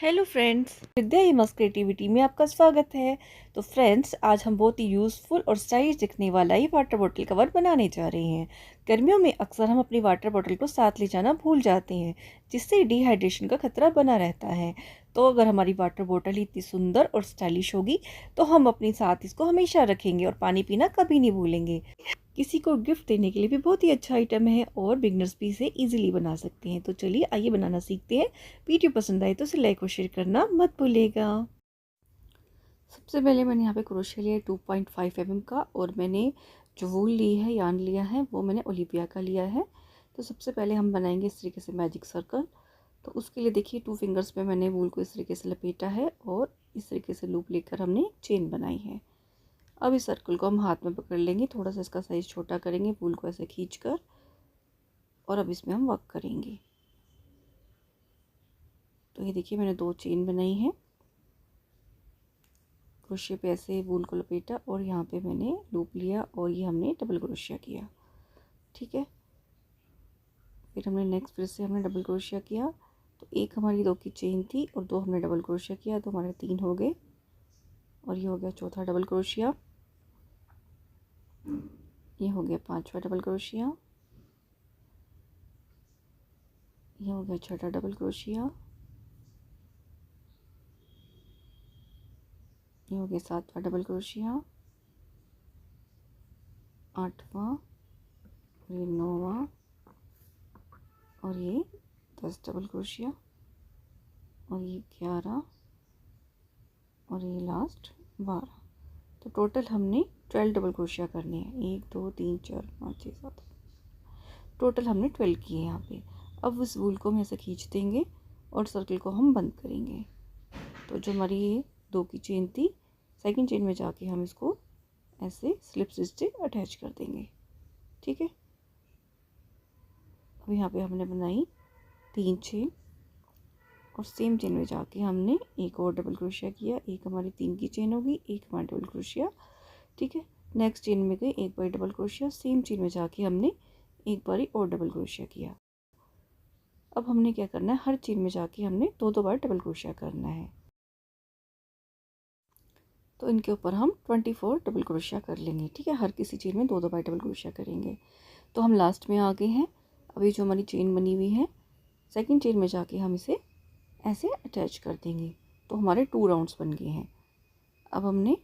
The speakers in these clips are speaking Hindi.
हेलो फ्रेंड्स, विद्या इमस क्रिएटिविटी में आपका स्वागत है। तो फ्रेंड्स, आज हम बहुत ही यूज़फुल और स्टाइलिश दिखने वाला ही वाटर बॉटल कवर बनाने जा रहे हैं। गर्मियों में अक्सर हम अपनी वाटर बॉटल को साथ ले जाना भूल जाते हैं, जिससे डिहाइड्रेशन का खतरा बना रहता है। तो अगर हमारी वाटर बॉटल इतनी सुंदर और स्टाइलिश होगी तो हम अपने साथ इसको हमेशा रखेंगे और पानी पीना कभी नहीं भूलेंगे। किसी को गिफ्ट देने के लिए भी बहुत ही अच्छा आइटम है और बिगनर्स भी इसे इजीली बना सकते हैं। तो चलिए आइए बनाना सीखते हैं। वीडियो पसंद आए तो इसे लाइक और शेयर करना मत भूलिएगा। सबसे पहले मैंने यहाँ पे क्रोशे लिया 2.5 mm का, और मैंने जो वूल ली है, यान लिया है, वो मैंने ओलिविया का लिया है। तो सबसे पहले हम बनाएंगे इस तरीके से मैजिक सर्कल। तो उसके लिए देखिए 2 फिंगर्स में मैंने वूल को इस तरीके से लपेटा है और इस तरीके से लूप लेकर हमने चेन बनाई है। अब इस सर्कल को हम हाथ में पकड़ लेंगे, थोड़ा सा इसका साइज छोटा करेंगे वूल को ऐसे खींचकर, और अब इसमें हम वर्क करेंगे। तो ये देखिए मैंने 2 चेन बनाई है, क्रोशिया पे ऐसे वूल को लपेटा और यहाँ पे मैंने लूप लिया और ये हमने डबल क्रोशिया किया। ठीक है, फिर हमने नेक्स्ट फिर से हमने डबल क्रोशिया किया। तो एक हमारी 2 की चेन थी और 2 हमने डबल क्रोशिया किया, तो हमारे 3 हो गए, और ये हो गया चौथा डबल क्रोशिया, ये हो गया 5वां डबल क्रोशिया, ये हो गया 6ठा डबल क्रोशिया, ये हो गया 7वां डबल क्रोशिया, 8वां, ये 9वां, और ये 10 डबल क्रोशिया, और ये 11, और ये लास्ट 12। तो टोटल हमने 12 डबल क्रोशिया करने हैं। 1 2 3 4 5 6 7, टोटल हमने 12 किए यहाँ पे। अब उस वूल को हम ऐसे खींच देंगे और सर्कल को हम बंद करेंगे। तो जो हमारी ये 2 की चेन थी, सेकंड चेन में जाके हम इसको ऐसे स्लिप स्टिच से अटैच कर देंगे। ठीक है, अब यहाँ पे हमने बनाई 3 चेन, और सेम चेन में जाके हमने एक और डबल क्रोशिया किया। एक हमारी 3 की चेन होगी, एक हमारा डबल क्रोशिया। ठीक है, नेक्स्ट चेन में गए, एक बार डबल क्रोशिया, सेम चेन में जाके हमने एक बारी और डबल क्रोशिया किया। अब हमने क्या करना है, हर चेन में जाके हमने 2 बार डबल क्रोशिया करना है। तो इनके ऊपर हम 24 डबल क्रोशिया कर लेंगे। ठीक है, हर किसी चेन में 2 बार डबल क्रोशिया करेंगे। तो हम लास्ट में आ गए हैं। अभी जो हमारी चेन बनी हुई है, सेकंड चेन में जाके हम इसे ऐसे अटैच कर देंगे। तो हमारे 2 राउंड्स बन गए हैं। अब हमने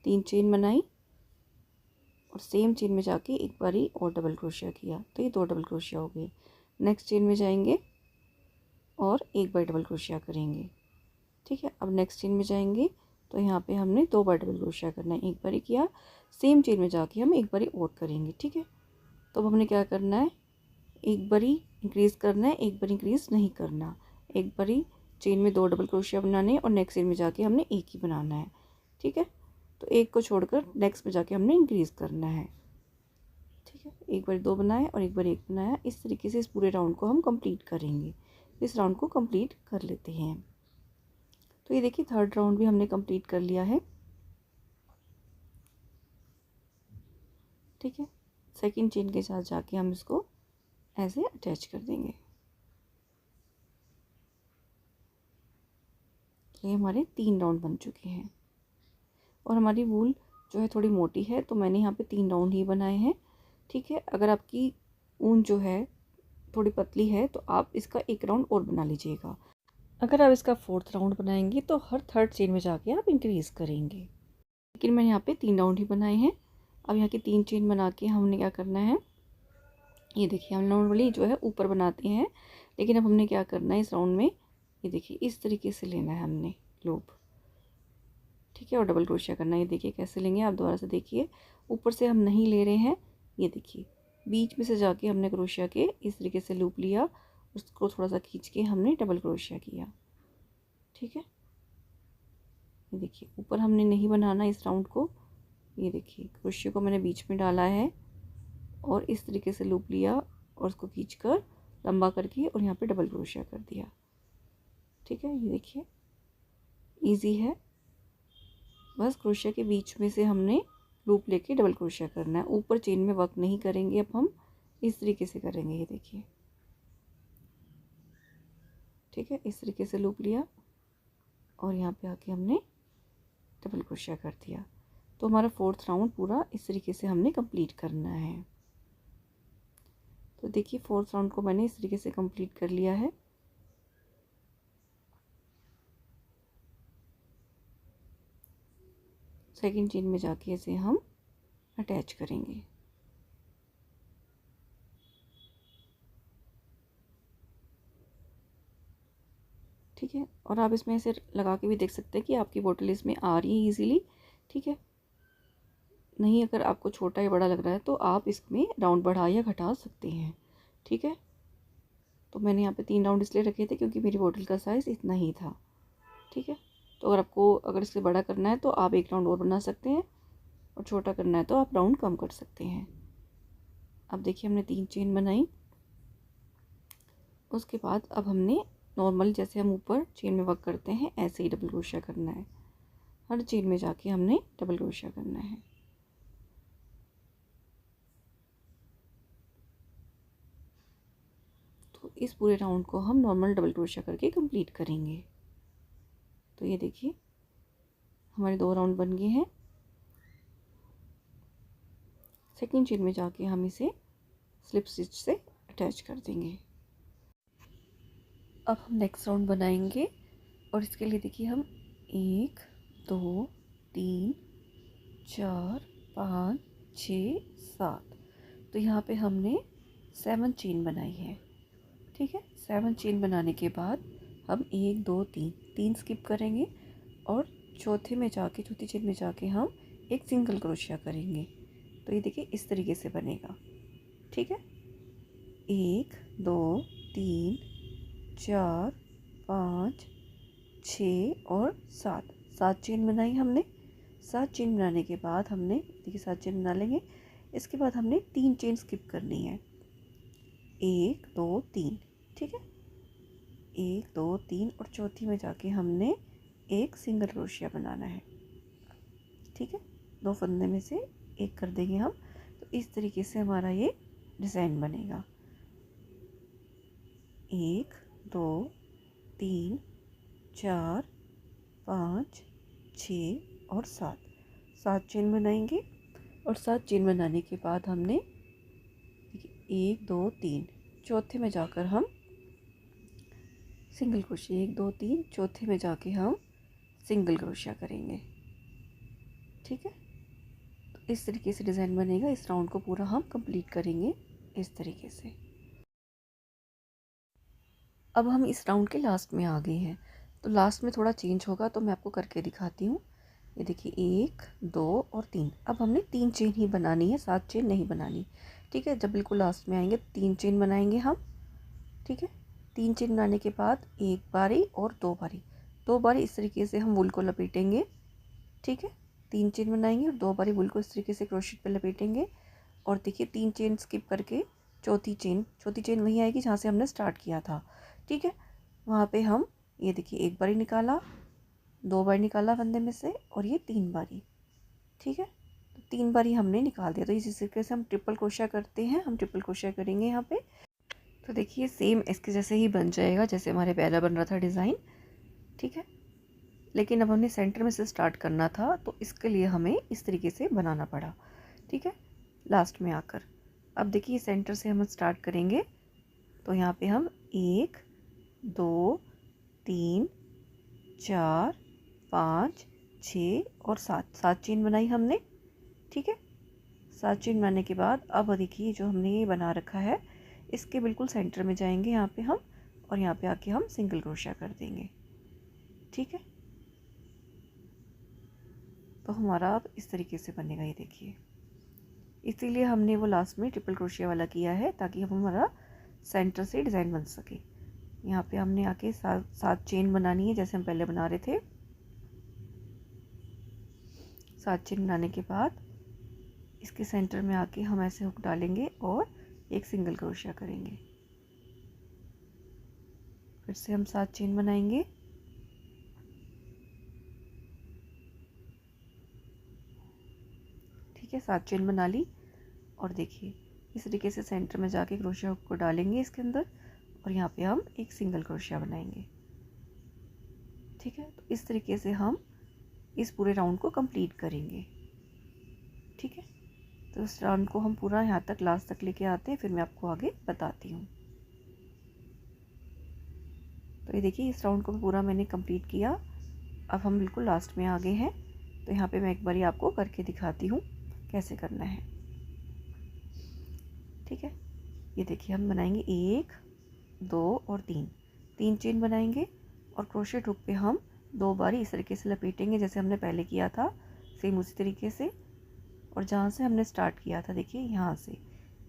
3 चेन बनाई और सेम चेन में जाके एक बारी और डबल क्रोशिया किया, तो ये 2 डबल क्रोशिया हो गए। नेक्स्ट चेन में जाएंगे और एक बार डबल क्रोशिया करेंगे। ठीक है, अब नेक्स्ट चेन में जाएंगे तो यहाँ पे हमने 2 बार डबल क्रोशिया करना है। एक बारी किया, सेम चेन में जाके हम एक बारी और करेंगे। ठीक है, तो अब हमने क्या करना है, एक बारी इंक्रीज़ करना है, एक बारी इंक्रीज़ नहीं करना। एक बारी चेन में 2 डबल क्रोशिया बनाने और नेक्स्ट चेन में जाके हमने एक ही बनाना है। ठीक है, तो एक को छोड़कर नेक्स्ट में जाके हमने इंक्रीज़ करना है। ठीक है, एक बार 2 बनाए और एक बार 1 बनाया। इस तरीके से इस पूरे राउंड को हम कंप्लीट करेंगे। इस राउंड को कंप्लीट कर लेते हैं। तो ये देखिए थर्ड राउंड भी हमने कंप्लीट कर लिया है। ठीक है, सेकंड चेन के साथ जाके हम इसको ऐसे अटैच कर देंगे। तो ये हमारे 3 राउंड बन चुके हैं, और हमारी वूल जो है थोड़ी मोटी है, तो मैंने यहाँ पे 3 राउंड ही बनाए हैं। ठीक है, अगर आपकी ऊन जो है थोड़ी पतली है तो आप इसका 1 राउंड और बना लीजिएगा। अगर आप इसका 4th राउंड बनाएंगे तो हर थर्ड चेन में जाके आप इंक्रीज़ करेंगे। लेकिन मैंने यहाँ पे 3 राउंड ही बनाए हैं। अब यहाँ की 3 चेन बना के हमने क्या करना है, ये देखिए हम नॉर्मली जो है ऊपर बनाते हैं, लेकिन अब हमने क्या करना है इस राउंड में, ये देखिए इस तरीके से लेना है हमने लूप। ठीक है, और डबल क्रोशिया करना है। ये देखिए कैसे लेंगे, आप दोबारा से देखिए, ऊपर से हम नहीं ले रहे हैं, ये देखिए बीच में से जाके हमने क्रोशिया के इस तरीके से लूप लिया, उसको थोड़ा सा खींच के हमने डबल क्रोशिया किया। ठीक है, ये देखिए ऊपर हमने नहीं बनाना इस राउंड को। ये देखिए क्रोशिया को मैंने बीच में डाला है और इस तरीके से लूप लिया और उसको खींचकर लंबा करके और यहाँ पे डबल क्रोशिया कर दिया। ठीक है, ये देखिए इजी है, बस क्रोशिया के बीच में से हमने लूप लेके डबल क्रोशिया करना है। ऊपर चेन में वर्क नहीं करेंगे, अब हम इस तरीके से करेंगे। ये देखिए, ठीक है, इस तरीके से लूप लिया और यहाँ पे आके हमने डबल क्रोशिया कर दिया। तो हमारा 4th राउंड पूरा इस तरीके से हमने कंप्लीट करना है। तो देखिए 4th राउंड को मैंने इस तरीके से कंप्लीट कर लिया है। सेकंड चेन में जाके इसे हम अटैच करेंगे। ठीक है, और आप इसमें ऐसे लगा के भी देख सकते हैं कि आपकी बोतल इसमें आ रही है इजीली। ठीक है, नहीं अगर आपको छोटा या बड़ा लग रहा है तो आप इसमें राउंड बढ़ा या घटा सकते हैं। ठीक है, तो मैंने यहाँ पे 3 राउंड इसलिए रखे थे क्योंकि मेरी बोतल का साइज़ इतना ही था। ठीक है, तो अगर आपको अगर इससे बड़ा करना है तो आप 1 राउंड और बना सकते हैं, और छोटा करना है तो आप राउंड कम कर सकते हैं। अब देखिए हमने 3 चेन बनाई। उसके बाद अब हमने नॉर्मल जैसे हम ऊपर चेन में वर्क करते हैं ऐसे ही डबल क्रोशिया करना है। हर चेन में जाके हमने डबल क्रोशिया करना है। तो इस पूरे राउंड को हम नॉर्मल डबल क्रोशिया करके कंप्लीट करेंगे। तो ये देखिए हमारे 2 राउंड बन गए हैं। सेकंड चेन में जाके हम इसे स्लिप स्टिच से अटैच कर देंगे। अब हम नेक्स्ट राउंड बनाएंगे, और इसके लिए देखिए हम 1 2 3 4 5 6 7, तो यहाँ पे हमने 7 चेन बनाई है। ठीक है, 7 चेन बनाने के बाद हम 1 2 3 स्किप करेंगे, और चौथी चेन में जाके हम एक सिंगल क्रोशिया करेंगे। तो ये देखिए इस तरीके से बनेगा। ठीक है, 1 2 3 4 5 6 और 7 चेन बनाई हमने। 7 चेन बनाने के बाद हमने देखिए 7 चेन बना लेंगे। इसके बाद हमने 3 चेन स्किप करनी है, 1 2 3। ठीक है, 1 2 3, और चौथी में जाके हमने एक सिंगल क्रोशिया बनाना है। ठीक है, 2 फंदे में से एक कर देंगे हम। तो इस तरीके से हमारा ये डिज़ाइन बनेगा। 1 2 3 4 5 6 और 7 चेन बनाएंगे, और 7 चेन बनाने के बाद हमने 1 2 3 चौथे में जाकर हम सिंगल क्रोशिया, 1 2 3 चौथे में जाके हम सिंगल क्रोशिया करेंगे। ठीक है, तो इस तरीके से डिज़ाइन बनेगा। इस राउंड को पूरा हम कंप्लीट करेंगे इस तरीके से। अब हम इस राउंड के लास्ट में आ गए हैं, तो लास्ट में थोड़ा चेंज होगा, तो मैं आपको करके दिखाती हूँ। ये देखिए 1 2 और 3। अब हमने 3 चेन ही बनानी है, 7 चेन नहीं बनानी। ठीक है, जब बिल्कुल लास्ट में आएंगे 3 चेन बनाएंगे हम। ठीक है, 3 चेन बनाने के बाद एक बारी और 2 बारी इस तरीके से हम वूल को लपेटेंगे। ठीक है, 3 चेन बनाएंगे और 2 बारी वूल को इस तरीके से क्रोशेट पे लपेटेंगे। और देखिए 3 चेन स्किप करके चौथी चेन वहीं आएगी जहाँ से हमने स्टार्ट किया था। ठीक है, वहाँ पे हम ये देखिए एक बारी निकाला, 2 बार निकाला फंदे में से, और ये 3 बारी। ठीक है, तो 3 बारी हमने निकाल दिया। तो इसी तरीके से हम ट्रिपल क्रोशिया करते हैं, हम ट्रिपल क्रोशिया करेंगे यहाँ पे। तो देखिए सेम इसके जैसे ही बन जाएगा जैसे हमारे पहला बन रहा था डिज़ाइन। ठीक है, लेकिन अब हमने सेंटर में से स्टार्ट करना था, तो इसके लिए हमें इस तरीके से बनाना पड़ा। ठीक है, लास्ट में आकर अब देखिए सेंटर से हम स्टार्ट करेंगे। तो यहाँ पे हम 1 2 3 4 5 6 और 7 चेन बनाई हमने। ठीक है, 7 चेन बनाने के बाद अब देखिए जो हमने ये बना रखा है इसके बिल्कुल सेंटर में जाएंगे यहाँ पे हम, और यहाँ पे आके हम सिंगल क्रोशिया कर देंगे। ठीक है, तो हमारा अब इस तरीके से बनेगा। ये देखिए इसीलिए हमने वो लास्ट में ट्रिपल क्रोशिया वाला किया है, ताकि हम हमारा सेंटर से डिज़ाइन बन सके। यहाँ पे हमने आके 7 चेन बनानी है जैसे हम पहले बना रहे थे। 7 चेन बनाने के बाद इसके सेंटर में आके हम ऐसे हुक डालेंगे और एक सिंगल क्रोशिया करेंगे। फिर से हम 7 चेन बनाएंगे। ठीक है, 7 चेन बना ली, और देखिए इस तरीके से सेंटर में जाके क्रोशिया हुक को डालेंगे इसके अंदर, और यहाँ पे हम एक सिंगल क्रोशिया बनाएंगे। ठीक है, तो इस तरीके से हम इस पूरे राउंड को कंप्लीट करेंगे। ठीक है, तो इस राउंड को हम पूरा यहाँ तक लास्ट तक लेके आते हैं, फिर मैं आपको आगे बताती हूँ। तो ये देखिए इस राउंड को पूरा मैंने कंप्लीट किया। अब हम बिल्कुल लास्ट में आ गए हैं। तो यहाँ पे मैं एक बारी आपको करके दिखाती हूँ कैसे करना है। ठीक है, ये देखिए हम बनाएंगे 1 2 और 3 चेन बनाएंगे और क्रोशेट हुक पे हम 2 बारी इस तरीके से लपेटेंगे जैसे हमने पहले किया था, सेम उसी तरीके से। और जहाँ से हमने स्टार्ट किया था देखिए यहाँ से,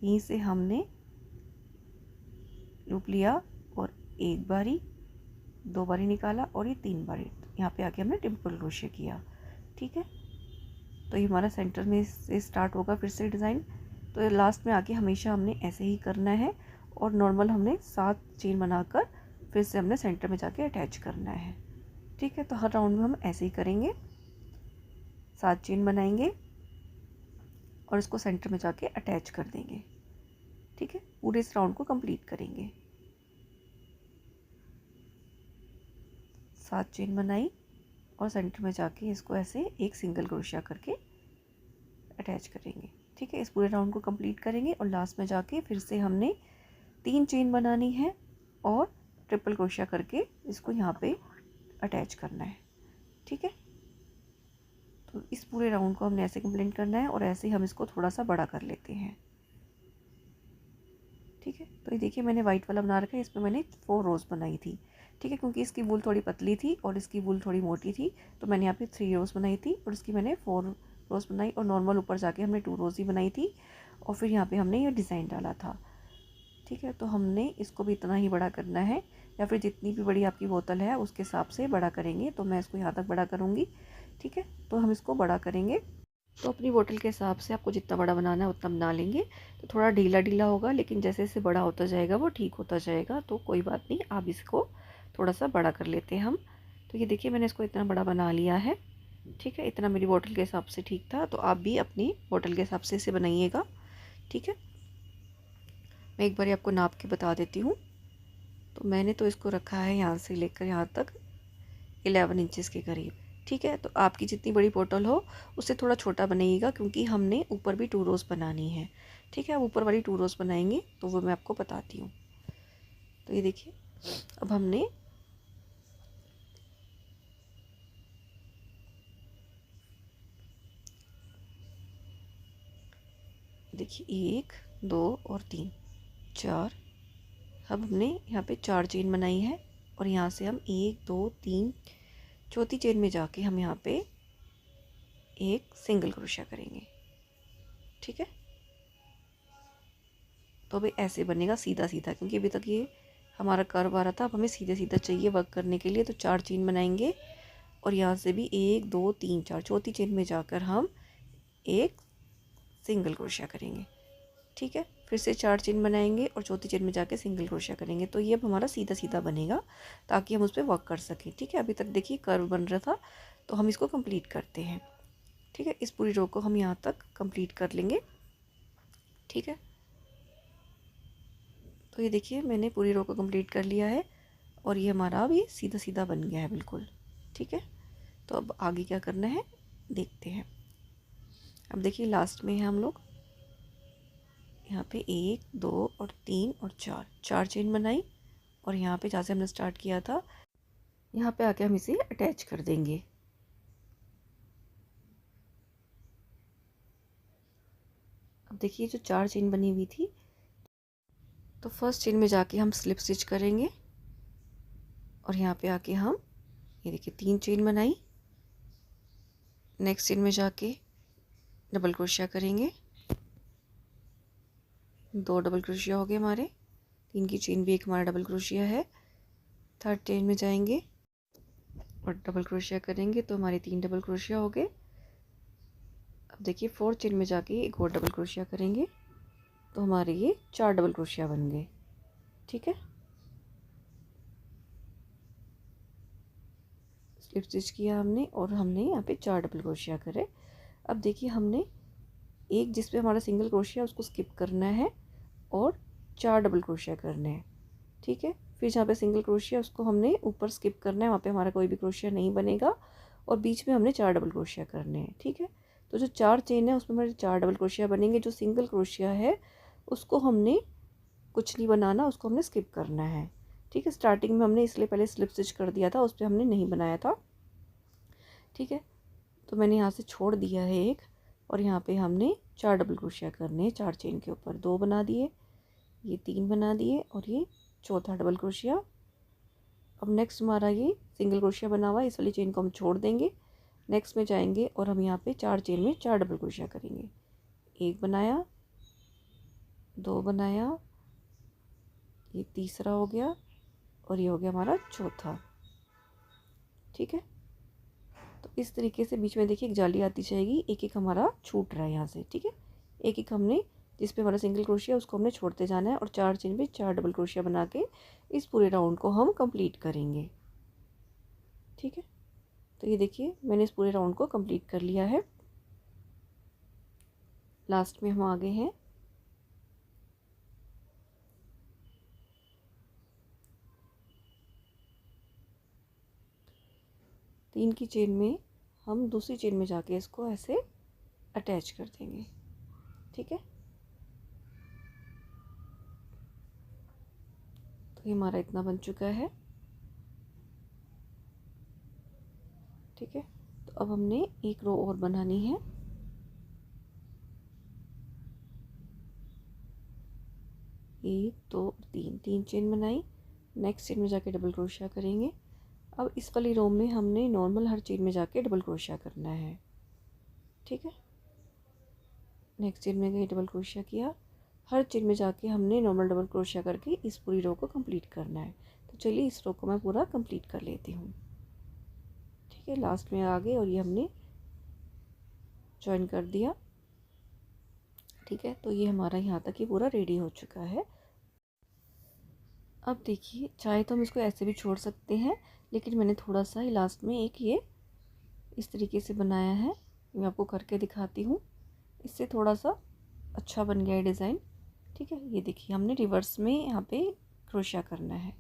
यहीं से हमने लूप लिया और 1 बारी 2 बारी निकाला और ये 3 बारी, यहाँ पे आके हमने टेम्पल क्रोशे किया। ठीक है, तो ये हमारा सेंटर में से स्टार्ट होगा फिर से डिज़ाइन। तो लास्ट में आके हमेशा हमने ऐसे ही करना है और नॉर्मल हमने 7 चेन बनाकर फिर से हमने सेंटर में जाके अटैच करना है। ठीक है, तो हर राउंड में हम ऐसे ही करेंगे, 7 चेन बनाएंगे और इसको सेंटर में जाके अटैच कर देंगे। ठीक है, पूरे इस राउंड को कंप्लीट करेंगे। 7 चेन बनाई और सेंटर में जाके इसको ऐसे एक सिंगल क्रोशिया करके अटैच करेंगे। ठीक है, इस पूरे राउंड को कंप्लीट करेंगे और लास्ट में जाके फिर से हमने 3 चेन बनानी है और ट्रिपल क्रोशिया करके इसको यहाँ पे अटैच करना है। ठीक है, तो इस पूरे राउंड को हमने ऐसे कंप्लीट करना है और ऐसे ही हम इसको थोड़ा सा बड़ा कर लेते हैं। ठीक है, तो ये देखिए मैंने वाइट वाला बना रखा है, इसमें मैंने 4 रोज़ बनाई थी। ठीक है, क्योंकि इसकी वूल थोड़ी पतली थी और इसकी वूल थोड़ी मोटी थी, तो मैंने यहाँ पे 3 रोज़ बनाई थी और इसकी मैंने 4 रोज़ बनाई और नॉर्मल ऊपर जाके हमने 2 रोज़ ही बनाई थी और फिर यहाँ पे हमने ये डिज़ाइन डाला था। ठीक है, तो हमने इसको भी इतना ही बड़ा करना है या फिर जितनी भी बड़ी आपकी बोतल है उसके हिसाब से बड़ा करेंगे। तो मैं इसको यहाँ तक बड़ा करूँगी। ठीक है, तो हम इसको बड़ा करेंगे, तो अपनी बोतल के हिसाब से आपको जितना बड़ा बनाना है उतना बना लेंगे। तो थोड़ा ढीला ढीला होगा, लेकिन जैसे जैसे बड़ा होता जाएगा वो ठीक होता जाएगा, तो कोई बात नहीं, आप इसको थोड़ा सा बड़ा कर लेते हैं हम। तो ये देखिए मैंने इसको इतना बड़ा बना लिया है। ठीक है, इतना मेरी बोतल के हिसाब से ठीक था, तो आप भी अपनी बोतल के हिसाब से इसे बनाइएगा। ठीक है, मैं एक बार आपको नाप के बता देती हूँ। तो मैंने तो इसको रखा है यहाँ से लेकर यहाँ तक 11 इंचेस के करीब। ठीक है, तो आपकी जितनी बड़ी बोतल हो उससे थोड़ा छोटा बनाइएगा, क्योंकि हमने ऊपर भी 2 रोज़ बनानी है। ठीक है, ऊपर वाली 2 रोज़ बनाएंगे तो वो मैं आपको बताती हूँ। तो ये देखिए अब हमने देखिए 1 2 और 3 4, अब हमने यहाँ पे 4 चेन बनाई है और यहाँ से हम 1 2 3 चौथी चेन में जाके हम यहाँ पे एक सिंगल क्रोशिया करेंगे। ठीक है, तो अभी ऐसे बनेगा सीधा सीधा, क्योंकि अभी तक ये हमारा कर्व आ रहा था, अब हमें सीधा सीधा चाहिए वर्क करने के लिए। तो 4 चेन बनाएंगे और यहाँ से भी 1 2 3 4 चौथी चेन में जाकर हम एक सिंगल क्रोशिया करेंगे। ठीक है, फिर से 4 चेन बनाएंगे और चौथी चेन में जाके सिंगल क्रोशिया करेंगे। तो ये अब हमारा सीधा सीधा बनेगा, ताकि हम उस पर वर्क कर सकें। ठीक है, अभी तक देखिए कर्व बन रहा था, तो हम इसको कंप्लीट करते हैं। ठीक है, इस पूरी रो को हम यहाँ तक कंप्लीट कर लेंगे। ठीक है, तो ये देखिए मैंने पूरी रो को कंप्लीट कर लिया है और ये हमारा अब ये सीधा सीधा बन गया है बिल्कुल। ठीक है, तो अब आगे क्या करना है देखते हैं। अब देखिए लास्ट में है हम लोग यहाँ पे 1 2 और 3 और 4 चेन बनाई और यहाँ पे जहाँ से हमने स्टार्ट किया था यहाँ पे आके हम इसे अटैच कर देंगे। अब देखिए जो 4 चेन बनी हुई थी, तो फर्स्ट चेन में जाके हम स्लिप स्टिच करेंगे और यहाँ पे आके हम ये देखिए 3 चेन बनाई, नेक्स्ट चेन में जाके डबल क्रोशिया करेंगे, 2 डबल क्रोशिया हो गए हमारे, 3 की चेन भी एक हमारा डबल क्रोशिया है। थर्ड चेन में जाएंगे और डबल क्रोशिया करेंगे, तो हमारे 3 डबल क्रोशिया हो गए। अब देखिए 4 चेन में जाके एक और डबल क्रोशिया करेंगे, तो हमारे ये 4 डबल क्रोशिया बन गए। ठीक है, स्लिप स्टिच किया हमने और हमने यहाँ पे 4 डबल क्रोशिया करे। अब देखिए हमने एक जिस पे हमारा सिंगल क्रोशिया उसको स्किप करना है और 4 डबल क्रोशिया करने हैं। ठीक है, फिर जहाँ पे सिंगल क्रोशिया उसको हमने ऊपर स्किप करना है, वहाँ पे हमारा कोई भी क्रोशिया नहीं बनेगा और बीच में हमने 4 डबल क्रोशिया करने हैं। ठीक है, तो जो 4 चेन है उसमें हमारे 4 डबल क्रोशिया बनेंगे। जो सिंगल क्रोशिया है उसको हमने कुछ नहीं बनाना, उसको हमने स्किप करना है। ठीक है, स्टार्टिंग में हमने इसलिए पहले स्लिप स्टिच कर दिया था, उस पर हमने नहीं बनाया था। ठीक है, तो मैंने यहाँ से छोड़ दिया है एक, और यहाँ पे हमने 4 डबल क्रोशिया करने हैं। 4 चेन के ऊपर 2 बना दिए, ये 3 बना दिए और ये चौथा डबल क्रोशिया। अब नेक्स्ट हमारा ये सिंगल क्रोशिया बना हुआ है, इस वाली चेन को हम छोड़ देंगे। नेक्स्ट में जाएंगे और हम यहाँ पे 4 चेन में 4 डबल क्रोशिया करेंगे। एक बनाया, 2 बनाया, ये तीसरा हो गया और ये हो गया हमारा चौथा। ठीक है, तो इस तरीके से बीच में देखिए एक जाली आती जाएगी, एक एक हमारा छूट रहा है यहाँ से। ठीक है, एक एक हमने जिस पे हमारा सिंगल क्रोशिया उसको हमने छोड़ते जाना है और 4 चेन पे 4 डबल क्रोशिया बना के इस पूरे राउंड को हम कंप्लीट करेंगे। ठीक है, तो ये देखिए मैंने इस पूरे राउंड को कंप्लीट कर लिया है। लास्ट में हम आ गए हैं। तीन की चेन में हम दूसरी चेन में जाके इसको ऐसे अटैच कर देंगे। ठीक है, तो ये हमारा इतना बन चुका है। ठीक है, तो अब हमने एक रो और बनानी है। एक, दो, तीन चेन बनाई, नेक्स्ट चेन में जाके डबल क्रोशिया करेंगे। अब इस वाली रो में हमने नॉर्मल हर चेन में जाके डबल क्रोशिया करना है। ठीक है, नेक्स्ट चेन में गए, डबल क्रोशिया किया, हर चेन में जाके हमने नॉर्मल डबल क्रोशिया करके इस पूरी रो को कंप्लीट करना है। तो चलिए इस रो को मैं पूरा कंप्लीट कर लेती हूँ। ठीक है, लास्ट में आ गए और ये हमने ज्वाइन कर दिया। ठीक है, तो ये हमारा यहाँ तक ही पूरा रेडी हो चुका है। अब देखिए, चाहे तो हम इसको ऐसे भी छोड़ सकते हैं, लेकिन मैंने थोड़ा सा ही लास्ट में एक ये इस तरीके से बनाया है, मैं आपको करके दिखाती हूँ। इससे थोड़ा सा अच्छा बन गया है डिज़ाइन। ठीक है, ये देखिए हमने रिवर्स में यहाँ पे क्रोशिया करना है।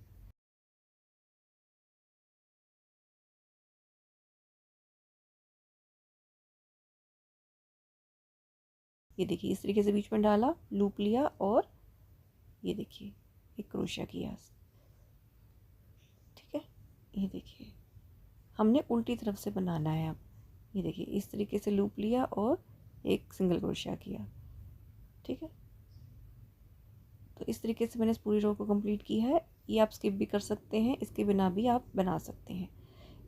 ये देखिए इस तरीके से बीच में डाला, लूप लिया और ये देखिए एक क्रोशिया किया। ठीक है, ये देखिए हमने उल्टी तरफ से बनाना है। अब ये देखिए इस तरीके से लूप लिया और एक सिंगल क्रोशिया किया। ठीक है, तो इस तरीके से मैंने इस पूरी रो को कंप्लीट की है। ये आप स्किप भी कर सकते हैं, इसके बिना भी आप बना सकते हैं।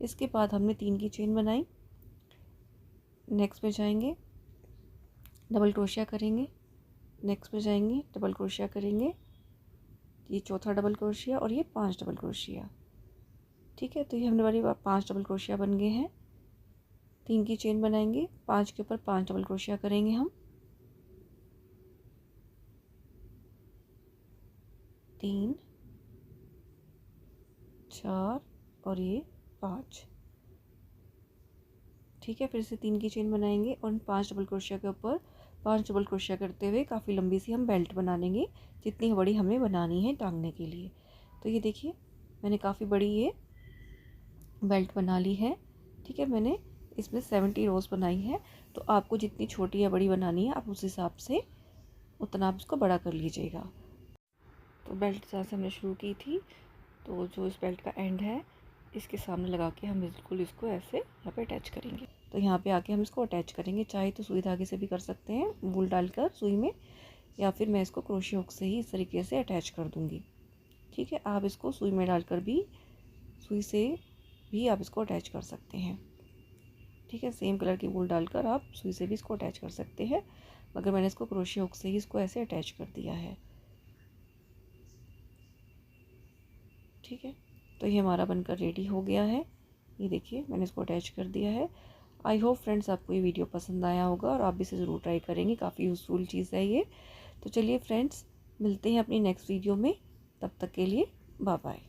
इसके बाद हमने 3 की चेन बनाई, नेक्स्ट में जाएंगे डबल क्रोशिया करेंगे, नेक्स्ट में जाएंगे डबल क्रोशिया करेंगे, ये चौथा डबल क्रोशिया और ये 5 डबल क्रोशिया। ठीक है, तो ये हमने वाली 5 डबल क्रोशिया बन गए हैं। 3 की चेन बनाएंगे, 5 के ऊपर 5 डबल क्रोशिया करेंगे हम, 3, 4 और ये 5। ठीक है, फिर से 3 की चेन बनाएंगे और 5 डबल क्रोशिया के ऊपर 5 डबल क्रोशिया करते हुए काफ़ी लंबी सी हम बेल्ट बना लेंगे, जितनी बड़ी हमें बनानी है टांगने के लिए। तो ये देखिए मैंने काफ़ी बड़ी ये बेल्ट बना ली है। ठीक है, मैंने इसमें 70 रोज़ बनाई है। तो आपको जितनी छोटी या बड़ी बनानी है आप उस हिसाब से उतना आप इसको बड़ा कर लीजिएगा। तो बेल्ट जहाँ से हमने शुरू की थी, तो जो इस बेल्ट का एंड है इसके सामने लगा के हम बिल्कुल इसको ऐसे यहाँ पे अटैच करेंगे। तो यहाँ पे आके हम इसको अटैच करेंगे, चाहे तो सुई धागे से भी कर सकते हैं वूल डालकर सुई में, या फिर मैं इसको क्रोशिया हुक से ही इस तरीके से अटैच कर दूँगी। ठीक है, आप इसको सुई में डालकर भी, सुई से भी आप इसको अटैच कर सकते हैं। ठीक है, सेम कलर की वूल डालकर आप सुई से भी इसको अटैच कर सकते हैं, मगर मैंने इसको क्रोशिया हुक से ही इसको ऐसे अटैच कर दिया है। ठीक है, तो ये हमारा बनकर रेडी हो गया है। ये देखिए मैंने इसको अटैच कर दिया है। आई होप फ्रेंड्स आपको ये वीडियो पसंद आया होगा और आप भी इसे ज़रूर ट्राई करेंगे, काफ़ी यूज़फुल चीज़ है ये। तो चलिए फ्रेंड्स, मिलते हैं अपनी नेक्स्ट वीडियो में, तब तक के लिए बाय बाय।